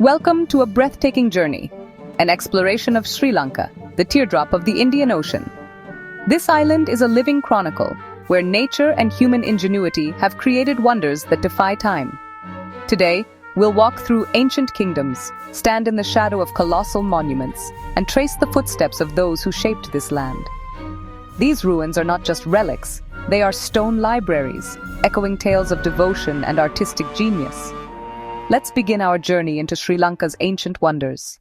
Welcome to a breathtaking journey, an exploration of Sri Lanka, the teardrop of the Indian Ocean. This island is a living chronicle, where nature and human ingenuity have created wonders that defy time. Today, we'll walk through ancient kingdoms, stand in the shadow of colossal monuments, and trace the footsteps of those who shaped this land. These ruins are not just relics, they are stone libraries, echoing tales of devotion and artistic genius. Let's begin our journey into Sri Lanka's ancient wonders.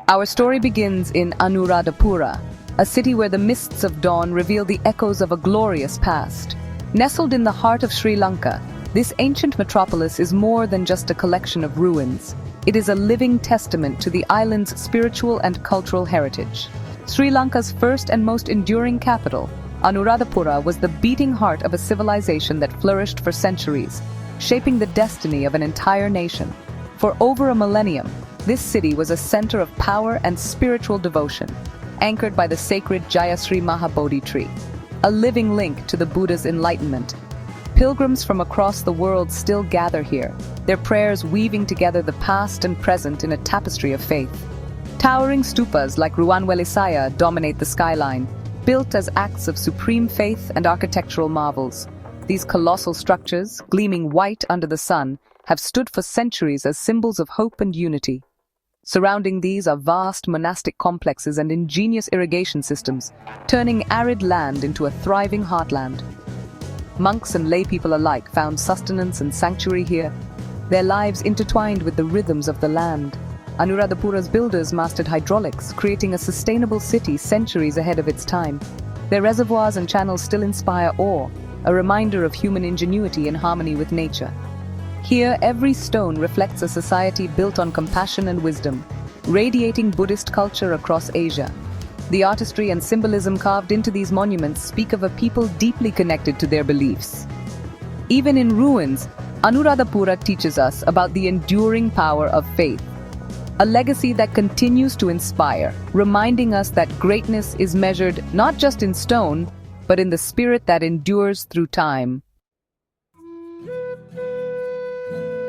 Our story begins in Anuradhapura, a city where the mists of dawn reveal the echoes of a glorious past. Nestled in the heart of Sri Lanka, this ancient metropolis is more than just a collection of ruins. It is a living testament to the island's spiritual and cultural heritage. Sri Lanka's first and most enduring capital, Anuradhapura, was the beating heart of a civilization that flourished for centuries, shaping the destiny of an entire nation. For over a millennium, this city was a center of power and spiritual devotion, anchored by the sacred Jayasri Mahabodhi tree, a living link to the Buddha's enlightenment. Pilgrims from across the world still gather here, their prayers weaving together the past and present in a tapestry of faith. Towering stupas like Ruwanwelisaya dominate the skyline, built as acts of supreme faith and architectural marvels. These colossal structures, gleaming white under the sun, have stood for centuries as symbols of hope and unity. Surrounding these are vast monastic complexes and ingenious irrigation systems, turning arid land into a thriving heartland. Monks and lay people alike found sustenance and sanctuary here, their lives intertwined with the rhythms of the land. Anuradhapura's builders mastered hydraulics, creating a sustainable city centuries ahead of its time. Their reservoirs and channels still inspire awe, a reminder of human ingenuity in harmony with nature. Here, every stone reflects a society built on compassion and wisdom, radiating Buddhist culture across Asia. The artistry and symbolism carved into these monuments speak of a people deeply connected to their beliefs. Even in ruins, Anuradhapura teaches us about the enduring power of faith, a legacy that continues to inspire, reminding us that greatness is measured not just in stone, but in the spirit that endures through time.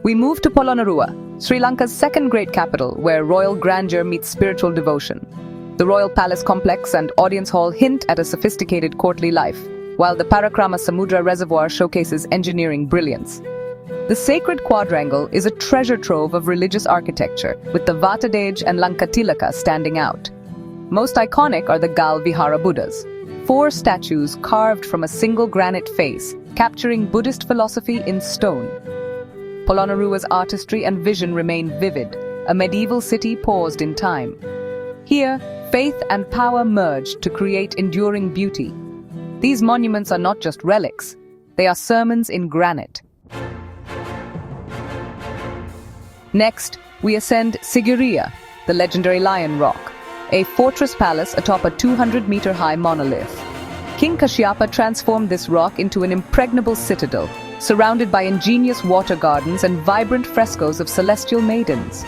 We move to Polonnaruwa, Sri Lanka's second great capital, where royal grandeur meets spiritual devotion. The royal palace complex and audience hall hint at a sophisticated courtly life, while the Parakrama Samudra reservoir showcases engineering brilliance. The sacred quadrangle is a treasure trove of religious architecture, with the Vatadej and Lankatilaka standing out. Most iconic are the Gal Vihara Buddhas, 4 statues carved from a single granite face, capturing Buddhist philosophy in stone. Polonnaruwa's artistry and vision remain vivid, a medieval city paused in time. Here, faith and power merge to create enduring beauty. These monuments are not just relics, they are sermons in granite. Next, we ascend Sigiriya, the legendary Lion Rock, a fortress palace atop a 200-meter-high monolith. King Kashyapa transformed this rock into an impregnable citadel, surrounded by ingenious water gardens and vibrant frescoes of celestial maidens.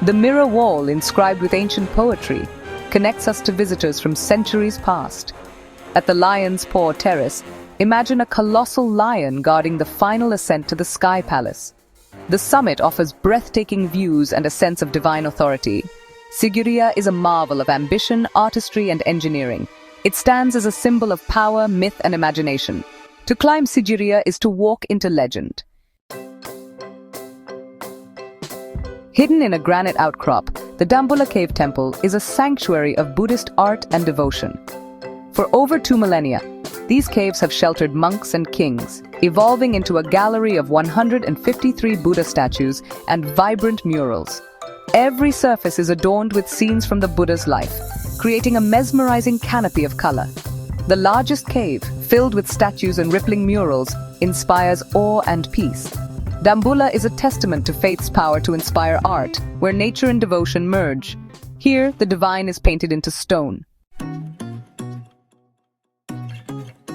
The mirror wall, inscribed with ancient poetry, connects us to visitors from centuries past. At the Lion's Paw Terrace, imagine a colossal lion guarding the final ascent to the Sky Palace. The summit offers breathtaking views and a sense of divine authority. Sigiriya is a marvel of ambition, artistry, and engineering. It stands as a symbol of power, myth, and imagination. To climb Sigiriya is to walk into legend. Hidden in a granite outcrop, the Dambulla Cave Temple is a sanctuary of Buddhist art and devotion. For over 2 millennia, these caves have sheltered monks and kings, evolving into a gallery of 153 Buddha statues and vibrant murals. Every surface is adorned with scenes from the Buddha's life, creating a mesmerizing canopy of color. The largest cave, filled with statues and rippling murals, inspires awe and peace. Dambulla is a testament to faith's power to inspire art, where nature and devotion merge. Here, the divine is painted into stone.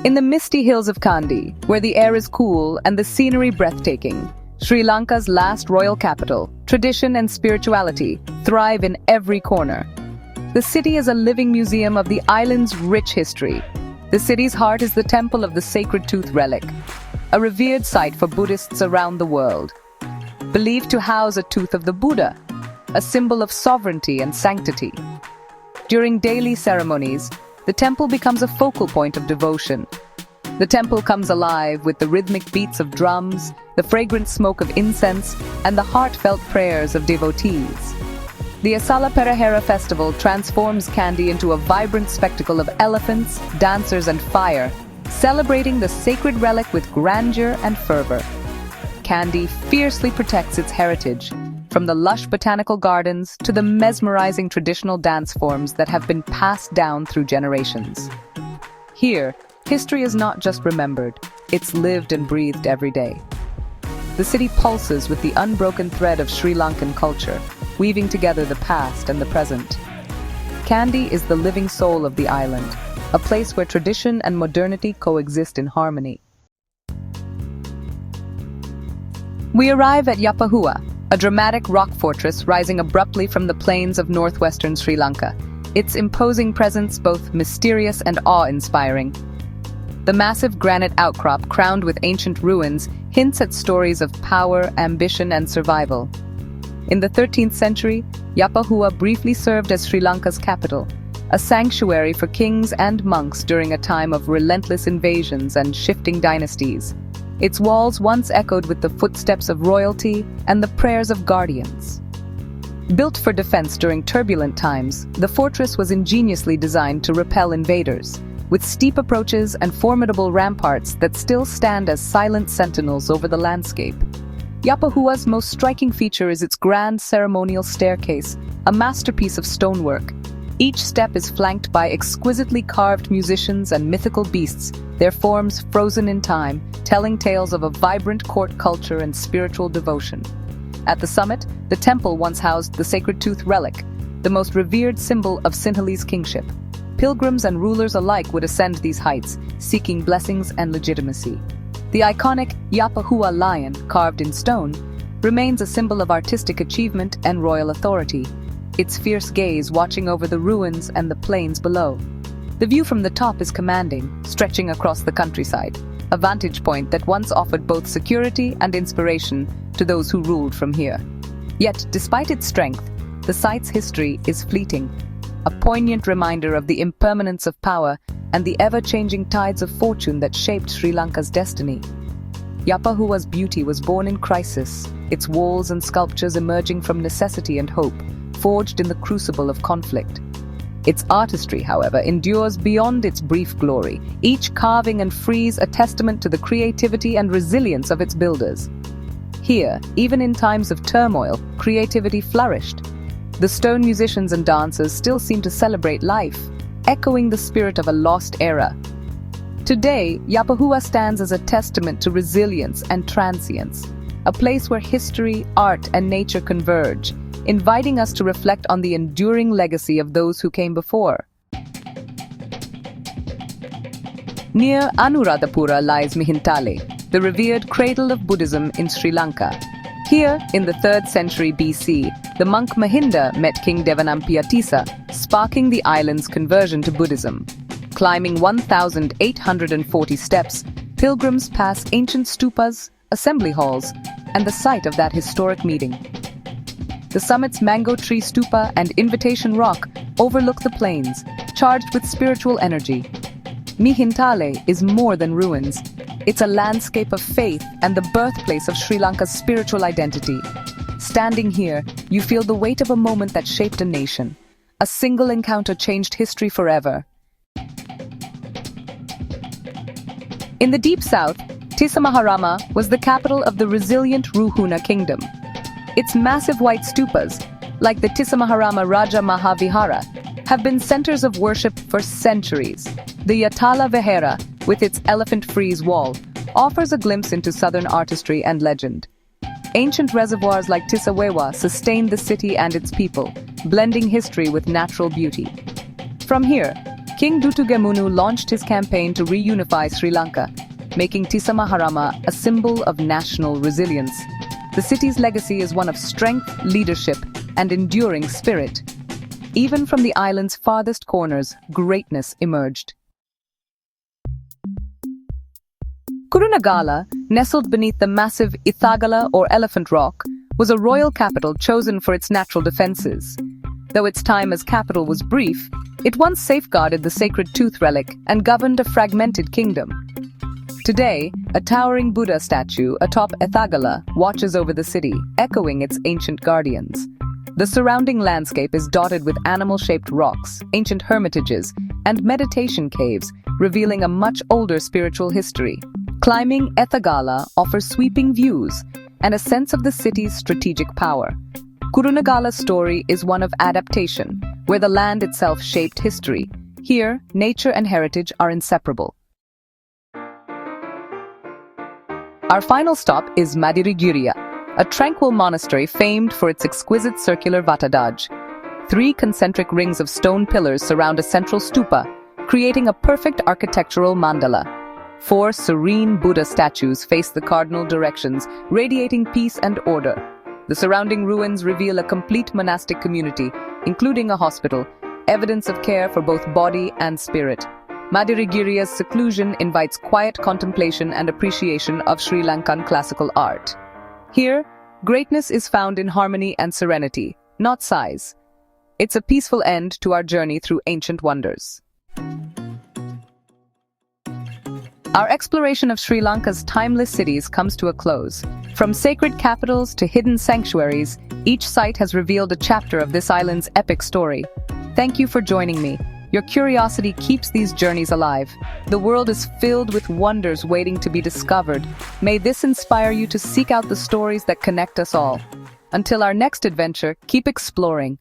In the misty hills of Kandy, where the air is cool and the scenery breathtaking, Sri Lanka's last royal capital, tradition and spirituality thrive in every corner. The city is a living museum of the island's rich history. The city's heart is the temple of the sacred tooth relic, a revered site for Buddhists around the world. believed to house a tooth of the Buddha, a symbol of sovereignty and sanctity. During daily ceremonies, the temple becomes a focal point of devotion. The temple comes alive with the rhythmic beats of drums, the fragrant smoke of incense, and the heartfelt prayers of devotees. The Asala Perahera festival transforms Kandy into a vibrant spectacle of elephants, dancers, and fire, celebrating the sacred relic with grandeur and fervor. Kandy fiercely protects its heritage, from the lush botanical gardens to the mesmerizing traditional dance forms that have been passed down through generations. Here, history is not just remembered, it's lived and breathed every day. The city pulses with the unbroken thread of Sri Lankan culture, weaving together the past and the present. Kandy is the living soul of the island, a place where tradition and modernity coexist in harmony. We arrive at Yapahua, a dramatic rock fortress rising abruptly from the plains of northwestern Sri Lanka, its imposing presence both mysterious and awe-inspiring. The massive granite outcrop crowned with ancient ruins hints at stories of power, ambition, and survival. In the 13th century, Yapahua briefly served as Sri Lanka's capital, a sanctuary for kings and monks during a time of relentless invasions and shifting dynasties. Its walls once echoed with the footsteps of royalty and the prayers of guardians. Built for defense during turbulent times, the fortress was ingeniously designed to repel invaders, with steep approaches and formidable ramparts that still stand as silent sentinels over the landscape. Yapahua's most striking feature is its grand ceremonial staircase, a masterpiece of stonework. Each step is flanked by exquisitely carved musicians and mythical beasts, their forms frozen in time, telling tales of a vibrant court culture and spiritual devotion. At the summit, the temple once housed the sacred tooth relic, the most revered symbol of Sinhalese kingship. Pilgrims and rulers alike would ascend these heights, seeking blessings and legitimacy. The iconic Yapahua lion, carved in stone, remains a symbol of artistic achievement and royal authority, its fierce gaze watching over the ruins and the plains below. The view from the top is commanding, stretching across the countryside, a vantage point that once offered both security and inspiration to those who ruled from here. Yet, despite its strength, the site's history is fleeting, a poignant reminder of the impermanence of power and the ever-changing tides of fortune that shaped Sri Lanka's destiny. Yapahua's beauty was born in crisis, its walls and sculptures emerging from necessity and hope, forged in the crucible of conflict. Its artistry, however, endures beyond its brief glory, each carving and frieze a testament to the creativity and resilience of its builders. Here, even in times of turmoil, creativity flourished. The stone musicians and dancers still seem to celebrate life, echoing the spirit of a lost era. Today, Yapahua stands as a testament to resilience and transience, a place where history, art, and nature converge, inviting us to reflect on the enduring legacy of those who came before. Near Anuradhapura lies Mihintale, the revered cradle of Buddhism in Sri Lanka. Here, in the 3rd century BC, the monk Mahinda met King Devanampiya, sparking the island's conversion to Buddhism. Climbing 1,840 steps, pilgrims pass ancient stupas, assembly halls, and the site of that historic meeting. The summit's mango tree stupa and invitation rock overlook the plains, charged with spiritual energy. Mihintale is more than ruins. It's a landscape of faith and the birthplace of Sri Lanka's spiritual identity. Standing here, you feel the weight of a moment that shaped a nation. A single encounter changed history forever. In the deep south, Tisamaharama was the capital of the resilient Ruhuna kingdom. Its massive white stupas, like the Tisamaharama Raja Mahavihara, have been centers of worship for centuries. The Yatala Vihara, with its elephant frieze wall, offers a glimpse into southern artistry and legend. Ancient reservoirs like Tisawewa sustained the city and its people, blending history with natural beauty. From here, King Dutugemunu launched his campaign to reunify Sri Lanka, making Tisamaharama a symbol of national resilience. The city's legacy is one of strength, leadership, and enduring spirit. Even from the island's farthest corners, greatness emerged. Kurunagala, nestled beneath the massive Ithagala or Elephant Rock, was a royal capital chosen for its natural defenses. Though its time as capital was brief, it once safeguarded the sacred tooth relic and governed a fragmented kingdom. Today, a towering Buddha statue atop Ethagala watches over the city, echoing its ancient guardians. The surrounding landscape is dotted with animal-shaped rocks, ancient hermitages, and meditation caves, revealing a much older spiritual history. Climbing Ethagala offers sweeping views and a sense of the city's strategic power. Kurunagala's story is one of adaptation, where the land itself shaped history. Here, nature and heritage are inseparable. Our final stop is Madirigiriya, a tranquil monastery famed for its exquisite circular vatadaj. 3 concentric rings of stone pillars surround a central stupa, creating a perfect architectural mandala. 4 serene Buddha statues face the cardinal directions, radiating peace and order. The surrounding ruins reveal a complete monastic community, including a hospital, evidence of care for both body and spirit. Madirigiriya's seclusion invites quiet contemplation and appreciation of Sri Lankan classical art. Here, greatness is found in harmony and serenity, not size. It's a peaceful end to our journey through ancient wonders. Our exploration of Sri Lanka's timeless cities comes to a close. From sacred capitals to hidden sanctuaries, each site has revealed a chapter of this island's epic story. Thank you for joining me. Your curiosity keeps these journeys alive. The world is filled with wonders waiting to be discovered. May this inspire you to seek out the stories that connect us all. Until our next adventure, keep exploring.